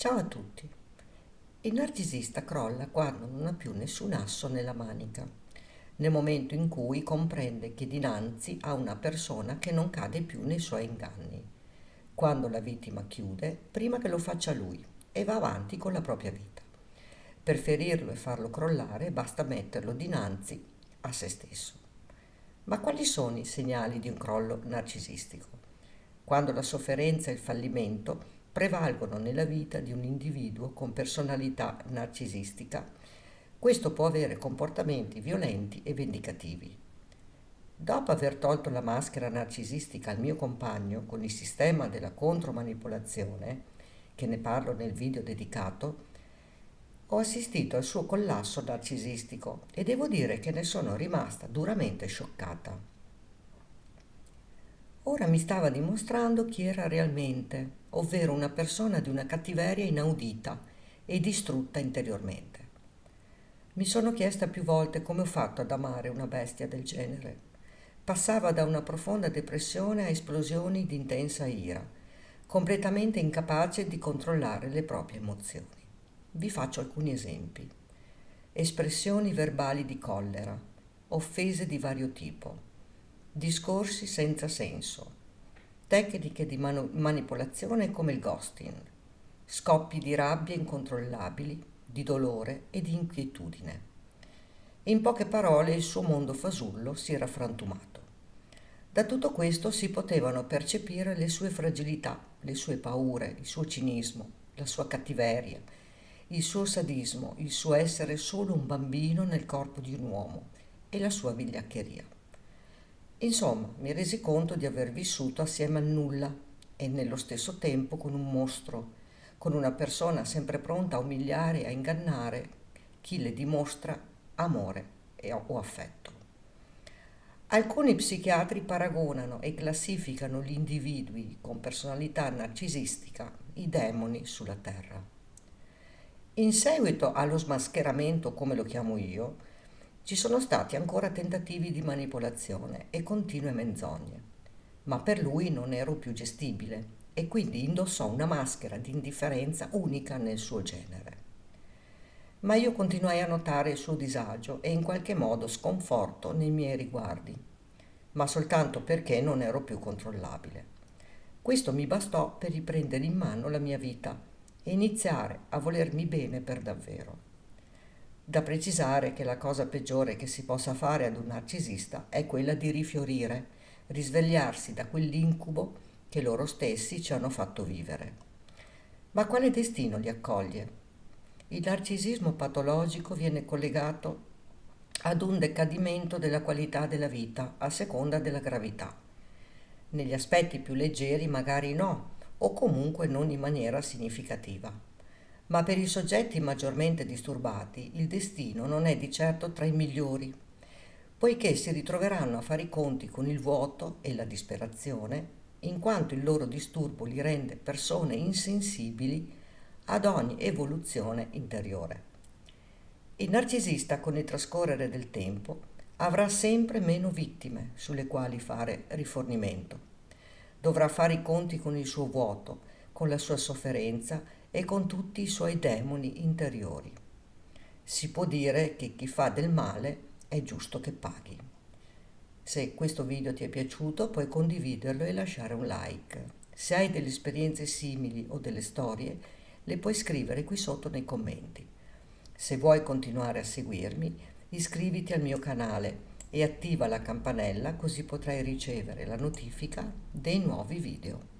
Ciao a tutti. Il narcisista crolla quando non ha più nessun asso nella manica, nel momento in cui comprende che dinanzi ha una persona che non cade più nei suoi inganni, quando la vittima chiude prima che lo faccia lui e va avanti con la propria vita. Per ferirlo e farlo crollare basta metterlo dinanzi a se stesso. Ma quali sono i segnali di un crollo narcisistico? Quando la sofferenza e il fallimento prevalgono nella vita di un individuo con personalità narcisistica, questo può avere comportamenti violenti e vendicativi. Dopo aver tolto la maschera narcisistica al mio compagno con il sistema della contromanipolazione, che ne parlo nel video dedicato, ho assistito al suo collasso narcisistico e devo dire che ne sono rimasta duramente scioccata. Ora mi stava dimostrando chi era realmente, ovvero una persona di una cattiveria inaudita e distrutta interiormente. Mi sono chiesta più volte come ho fatto ad amare una bestia del genere. Passava da una profonda depressione a esplosioni di intensa ira, completamente incapace di controllare le proprie emozioni. Vi faccio alcuni esempi. Espressioni verbali di collera, offese di vario tipo, discorsi senza senso, tecniche di manipolazione come il ghosting, scoppi di rabbia incontrollabili, di dolore e di inquietudine. In poche parole il suo mondo fasullo si era frantumato. Da tutto questo si potevano percepire le sue fragilità, le sue paure, il suo cinismo, la sua cattiveria, il suo sadismo, il suo essere solo un bambino nel corpo di un uomo e la sua vigliaccheria. Insomma, mi resi conto di aver vissuto assieme al nulla e nello stesso tempo con un mostro, con una persona sempre pronta a umiliare e a ingannare chi le dimostra amore o affetto. Alcuni psichiatri paragonano e classificano gli individui con personalità narcisistica, i demoni sulla Terra. In seguito allo smascheramento, come lo chiamo io, ci sono stati ancora tentativi di manipolazione e continue menzogne, ma per lui non ero più gestibile e quindi indossò una maschera di indifferenza unica nel suo genere. Ma io continuai a notare il suo disagio e in qualche modo sconforto nei miei riguardi, ma soltanto perché non ero più controllabile. Questo mi bastò per riprendere in mano la mia vita e iniziare a volermi bene per davvero. Da precisare che la cosa peggiore che si possa fare ad un narcisista è quella di rifiorire, risvegliarsi da quell'incubo che loro stessi ci hanno fatto vivere. Ma quale destino li accoglie? Il narcisismo patologico viene collegato ad un decadimento della qualità della vita a seconda della gravità. Negli aspetti più leggeri magari no, o comunque non in maniera significativa. Ma per i soggetti maggiormente disturbati il destino non è di certo tra i migliori, poiché si ritroveranno a fare i conti con il vuoto e la disperazione, in quanto il loro disturbo li rende persone insensibili ad ogni evoluzione interiore. Il narcisista, con il trascorrere del tempo, avrà sempre meno vittime sulle quali fare rifornimento. Dovrà fare i conti con il suo vuoto, con la sua sofferenza e con tutti i suoi demoni interiori. Si può dire che chi fa del male è giusto che paghi. Se questo video ti è piaciuto, puoi condividerlo e lasciare un like. Se hai delle esperienze simili o delle storie, le puoi scrivere qui sotto nei commenti. Se vuoi continuare a seguirmi, iscriviti al mio canale e attiva la campanella così potrai ricevere la notifica dei nuovi video.